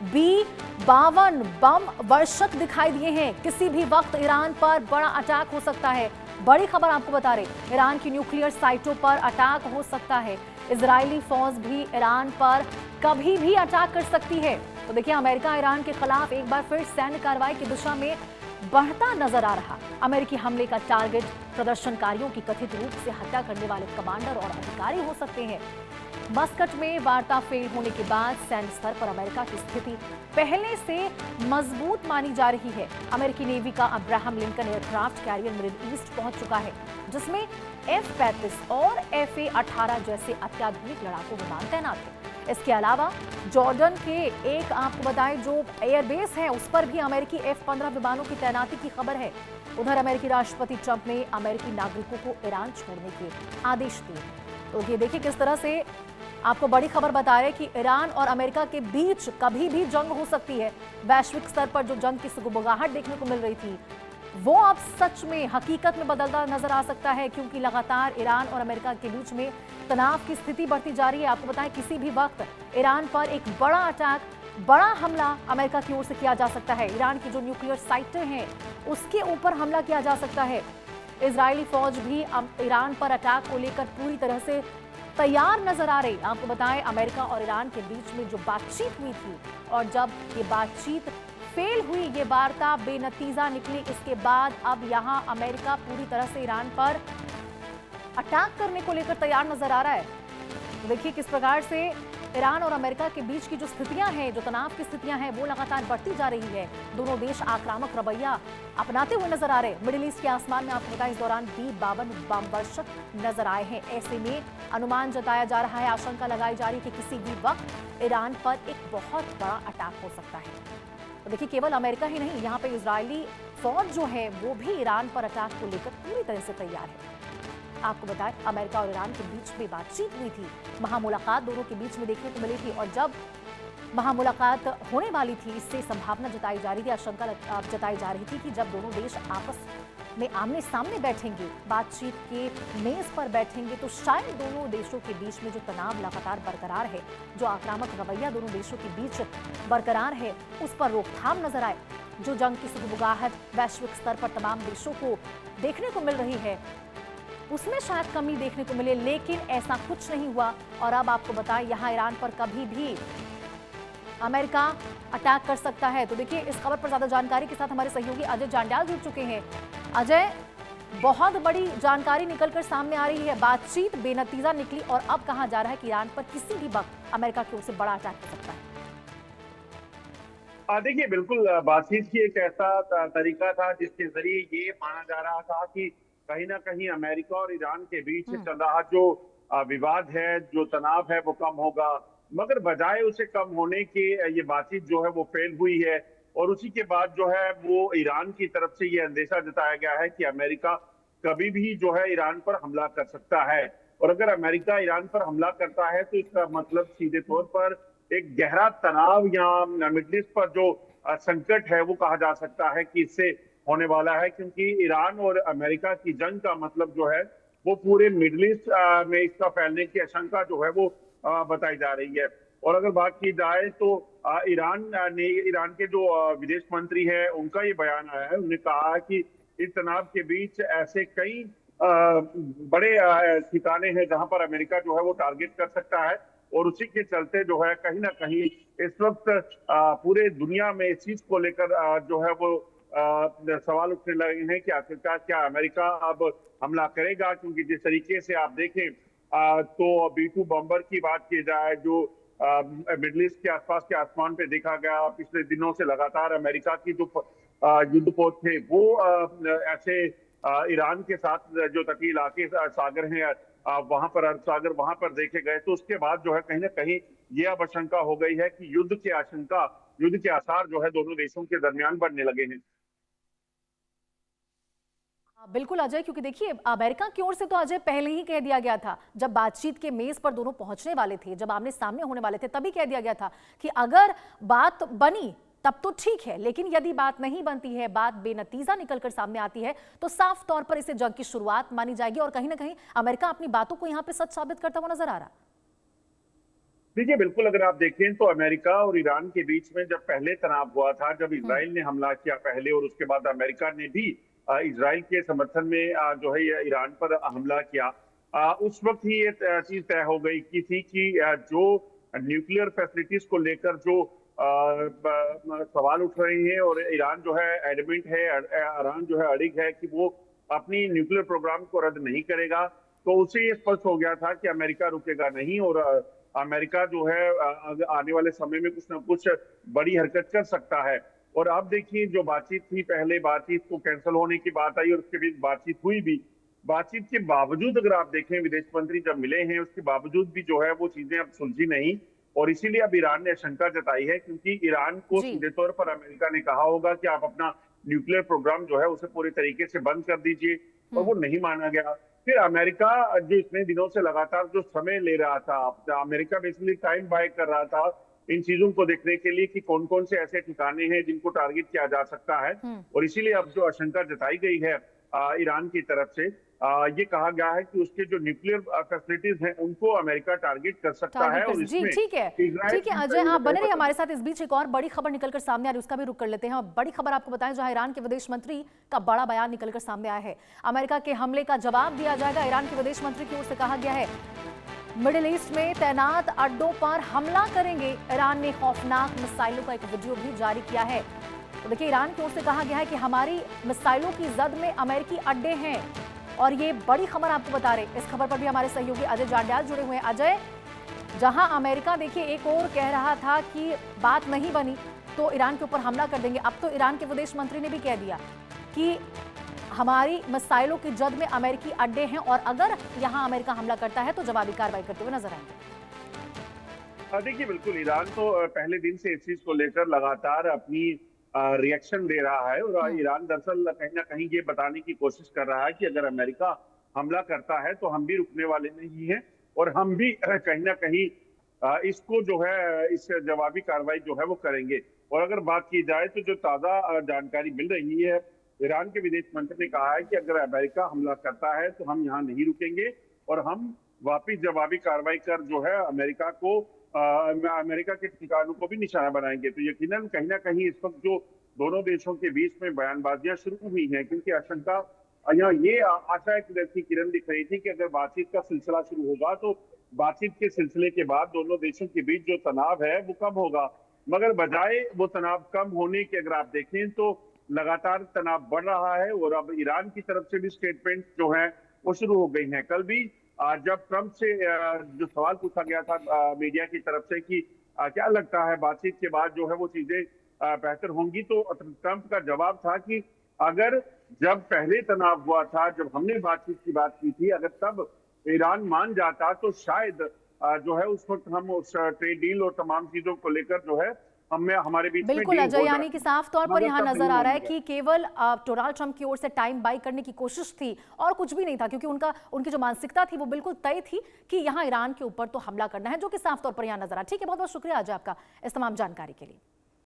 B-52 बम वर्षक दिखाई दिए हैं। किसी भी वक्त ईरान पर बड़ा अटैक हो सकता है। बड़ी खबर आपको बता रहे, ईरान की न्यूक्लियर साइटों पर अटैक हो सकता है। इजरायली फौज भी ईरान पर कभी भी अटैक कर सकती है। तो देखिए, अमेरिका ईरान के खिलाफ एक बार फिर सैन्य कार्रवाई की दिशा में बढ़ता नजर आ रहा। अमेरिकी हमले का टारगेट प्रदर्शनकारियों की कथित रूप से हत्या करने वाले कमांडर और अधिकारी हो सकते हैं। मस्कट में वार्ता फेल होने के बाद सैन्य स्तर पर अमेरिका की स्थिति पहले से मजबूत मानी जा रही है। अमेरिकी नेवी का Abraham Lincoln aircraft carrier middle east पहुंच चुका है, जिसमें F-35 और F-18 जैसे अत्याधुनिक लड़ाकू विमान तैनात हैं। इसके अलावा जॉर्डन के एक आपको बताएं जो एयरबेस है, उस पर भी अमेरिकी F-15 विमानों की तैनाती की खबर है। उधर अमेरिकी राष्ट्रपति ट्रंप ने अमेरिकी नागरिकों को ईरान छोड़ने के आदेश दिए। तो ये देखिए किस तरह से आपको बड़ी खबर बता रहे कि ईरान और अमेरिका के बीच कभी भी जंग हो सकती है। वैश्विक स्तर पर जो जंग की सुगबुगाहट देखने को मिल रही थी, वो अब सच में हकीकत में बदलता नजर आ सकता है, क्योंकि लगातार ईरान और अमेरिका के बीच में तनाव की स्थिति बढ़ती जा रही है। आपको बताएं, किसी भी वक्त ईरान पर एक बड़ा अटैक, बड़ा हमला अमेरिका की ओर से किया जा सकता है। ईरान की जो न्यूक्लियर साइटें हैं, उसके ऊपर हमला किया जा सकता है। इजरायली फौज भी ईरान पर अटैक को लेकर पूरी तरह से तैयार नजर आ रही। आपको बताएं, अमेरिका और ईरान के बीच में जो बातचीत हुई थी, और जब ये बातचीत फेल हुई, ये वार्ता बेनतीजा निकली, इसके बाद अब यहां अमेरिका पूरी तरह से ईरान पर अटैक करने को लेकर तैयार नजर आ रहा है। तो देखिए किस प्रकार से ईरान और अमेरिका के बीच की जो स्थितियां हैं, जो तनाव की स्थितियां हैं, वो लगातार बढ़ती जा रही है। दोनों देश आक्रामक रवैया अपनाते हुए नजर आ रहे। मिडिल ईस्ट के आसमान में आपको बताएं, इस दौरान B-52 बम वर्षक नजर आए हैं। ऐसे में अनुमान जताया जा रहा है, आशंका लगाई जा रही है कि किसी भी वक्त ईरान पर एक बहुत बड़ा अटैक हो सकता है। तो देखिए, केवल अमेरिका ही नहीं, यहाँ पे इजरायली फौज जो है वो भी ईरान पर अटैक को लेकर पूरी तरह से तैयार है। आपको बताएं, अमेरिका और ईरान के बीच में बातचीत हुई थी, महामुलाकात दोनों के बीच में देखने को मिली थी, और जब महामुलाकात होने वाली थी, इससे संभावना जताई जा रही थी, आशंका जताई जा रही थी कि जब दोनों देश आपस में आमने सामने बैठेंगे, बातचीत के मेज पर बैठेंगे, तो शायद दोनों देशों के बीच में जो तनाव लगातार बरकरार है, जो आक्रामक रवैया दोनों देशों के बीच बरकरार है, उस पर रोकथाम नजर आए। जो जंग की सुगबुगाहट वैश्विक स्तर पर तमाम देशों को देखने को मिल रही है, उसमें शायद कमी देखने को मिले, लेकिन ऐसा कुछ नहीं हुआ। और अब आपको बताएं, यहाँ ईरान पर कभी भी अमेरिका अटैक कर सकता है। तो देखिए, इस खबर पर ज्यादा जानकारी के साथ हमारे सहयोगी अजय जांड्याल जुड़ चुके हैं। अजय, बहुत बड़ी जानकारी निकलकर सामने आ रही है, बातचीत बेनतीजा निकली, और अब कहा जा रहा है कि ईरान पर किसी भी वक्त अमेरिका की ओर से बड़ा अटैक हो सकता है। देखिए, बिल्कुल बातचीत की एक ऐसा तरीका था जिसके जरिए ये माना जा रहा था कि कहीं ना कहीं अमेरिका और ईरान के बीच चल रहा जो विवाद है, जो तनाव है, वो कम होगा। मगर बजाय उसे कम होने के ये बातचीत जो है वो फेल हुई है, और उसी के बाद जो है वो ईरान की तरफ से ये अंदेशा जताया गया है कि अमेरिका कभी भी जो है ईरान पर हमला कर सकता है। और अगर अमेरिका ईरान पर हमला करता है तो इसका मतलब सीधे तौर पर एक गहरा तनाव या मिडल ईस्ट पर जो संकट है वो कहा जा सकता है कि इससे होने वाला है, क्योंकि ईरान और अमेरिका की जंग का मतलब जो है वो पूरे मिडल ईस्ट में इसका फैलने की आशंका जो है वो बताई जा रही है। और अगर बात की जाए तो ईरान के जो विदेश मंत्री है, उनका ये बयान आया है। उन्होंने कहा कि इस तनाव के बीच ऐसे कई बड़े ठिकाने हैं जहां पर अमेरिका जो है वो टारगेट कर सकता है, और उसी के चलते जो है कहीं ना कहीं इस वक्त पूरे दुनिया में इस चीज को लेकर जो है वो सवाल उठने लगे हैं कि आखिरकार क्या अमेरिका अब हमला करेगा। क्योंकि जिस तरीके से आप देखें तो B-2 बम्बर की बात की जाए, जो मिडल ईस्ट के आसपास के आसमान पे देखा गया पिछले दिनों से, लगातार अमेरिका की जो युद्धपोत थे वो ऐसे ईरान के साथ जो तटीय इलाके सागर हैं, वहां पर अरब सागर, वहां पर देखे गए। तो उसके बाद जो है कहीं ना कहीं ये अब आशंका हो गई है कि युद्ध के आसार जो है दोनों देशों के दरमियान बढ़ने लगे हैं। बिल्कुल अजय, क्योंकि देखिए, अमेरिका की ओर से तो अजय पहले ही कह दिया गया था, जब बातचीत के मेज पर दोनों पहुंचने वाले थे, जब आमने सामने होने वाले थे, तभी कह दिया गया था कि अगर बात बनी तब तो ठीक है, लेकिन यदि बात नहीं बनती है, बात बेनतीजा निकलकर सामने आती है, तो साफ तौर पर इसे जंग की शुरुआत मानी जाएगी। और कहीं ना कहीं अमेरिका अपनी बातों को यहां पे सच साबित करता हुआ नजर आ रहा। देखिए बिल्कुल, अगर आप देखें तो अमेरिका और ईरान के बीच में जब पहले तनाव हुआ था, जब इजराइल ने हमला किया पहले और उसके बाद अमेरिका ने भी इजराइल के समर्थन में जो है ये ईरान पर हमला किया, उस वक्त ही ये चीज तय हो गई की थी कि जो न्यूक्लियर फैसिलिटीज को लेकर जो सवाल उठ रहे हैं और ईरान जो है एडमेंट है, ईरान जो है अड़िग है कि वो अपनी न्यूक्लियर प्रोग्राम को रद्द नहीं करेगा, तो उससे ये स्पष्ट हो गया था कि अमेरिका रुकेगा नहीं और अमेरिका जो है आने वाले समय में कुछ ना कुछ बड़ी हरकत कर सकता है। और आप देखिए जो बातचीत थी, पहले बातचीत को कैंसिल होने की बात आई और उसके बीच बातचीत हुई भी। बातचीत के बावजूद अगर आप देखें विदेश मंत्री जब मिले हैं उसके बावजूद भी जो है वो चीजें अब सुलझी नहीं और इसीलिए अब ईरान ने आशंका जताई है, क्योंकि ईरान को जी। सीधे तौर पर अमेरिका ने कहा होगा कि आप अपना न्यूक्लियर प्रोग्राम जो है उसे पूरे तरीके से बंद कर दीजिए और वो नहीं माना गया। फिर अमेरिका जो इतने दिनों से लगातार जो समय ले रहा था, अमेरिका बेसिकली टाइम बाय कर रहा था इन चीजों को देखने के लिए कि कौन कौन से ऐसे ठिकाने हैं जिनको टारगेट किया जा सकता है, और इसीलिए अब जो आशंका जताई गई है ईरान की तरफ से, ये कहा गया है कि उसके जो न्यूक्लियर फैसिलिटीज हैं उनको अमेरिका टारगेट कर सकता है। और जी इसमें ठीक है अजय, आप बने रहिए हमारे साथ। इस बीच एक और बड़ी खबर निकलकर सामने आ रही है, उसका भी रुख कर लेते हैं। और बड़ी खबर आपको बताएं, जहां ईरान के विदेश मंत्री का बड़ा बयान निकलकर सामने आया है। अमेरिका के हमले का जवाब दिया जाएगा, ईरान के विदेश मंत्री की ओर से कहा गया है। मिडिल ईस्ट में तैनात अड्डों पर हमला करेंगे। ईरान ने खौफनाक मिसाइलों का एक वीडियो भी जारी किया है। तो देखिए, ईरान की ओर से कहा गया है कि हमारी मिसाइलों की जद में अमेरिकी अड्डे हैं और ये बड़ी खबर आपको बता रहे। इस खबर पर भी हमारे सहयोगी अजय जांड्याल जुड़े हुए हैं। अजय, जहां अमेरिका देखिए एक और कह रहा था कि बात नहीं बनी तो ईरान के ऊपर हमला कर देंगे, अब तो ईरान के विदेश मंत्री ने भी कह दिया कि हमारी मिसाइलों की जद में अमेरिकी अड्डे हैं और अगर यहां अमेरिका हमला करता है तो जवाबी कार्रवाई करते हुए नजर आएंगे। देखिए बिल्कुल, ईरान तो पहले दिन से इस चीज को लेकर लगातार अपनी रिएक्शन दे रहा है और ईरान दरअसल कहीं ना कहीं ये बताने की कोशिश कर रहा है कि अगर अमेरिका हमला करता है तो हम भी रुकने वाले नहीं हैं और हम भी कहीं ना कहीं इसको जो है इस जवाबी कार्रवाई जो है वो करेंगे। और अगर बात की जाए तो जो ताजा जानकारी मिल रही है, ईरान के विदेश मंत्री ने कहा है कि अगर अमेरिका हमला करता है तो हम यहाँ नहीं रुकेंगे और हम वापिस जवाबी कार्रवाई कर जो है अमेरिका के ठिकानों को भी निशाना बनाएंगे। तो यकीनन कहीं ना कहीं इस वक्त जो दोनों देशों के बीच में बयानबाजियां शुरू हुई हैं, क्योंकि आशंका यहाँ ये आशा की किरण दिख रही थी कि अगर बातचीत का सिलसिला शुरू होगा तो बातचीत के सिलसिले के बाद दोनों देशों के बीच जो तनाव है वो कम होगा, मगर बजाय वो तनाव कम होने के अगर आप देखें तो लगातार तनाव बढ़ रहा है और अब ईरान की तरफ से भी स्टेटमेंट जो है वो शुरू हो गई हैं। कल भी जब ट्रंप से जो सवाल पूछा गया था मीडिया की तरफ से कि क्या लगता है बातचीत के बाद जो है वो चीजें बेहतर होंगी, तो ट्रंप का जवाब था कि अगर जब पहले तनाव हुआ था, जब हमने बातचीत की बात की थी, अगर तब ईरान मान जाता तो शायद जो है उस वक्त हम उस ट्रेड डील और तमाम चीजों को लेकर जो है हमारे बीच में बिल्कुल अजय, यानी कि साफ तौर पर यहाँ नजर आ रहा है कि केवल डोनाल्ड ट्रंप की ओर से टाइम बाई करने की कोशिश थी और कुछ भी नहीं था, क्योंकि उनकी जो मानसिकता थी वो बिल्कुल तय थी कि यहाँ ईरान के ऊपर तो हमला करना है, जो कि साफ तौर पर यहाँ नजर आ। ठीक है, बहुत बहुत शुक्रिया अजय आपका इस तमाम जानकारी के लिए।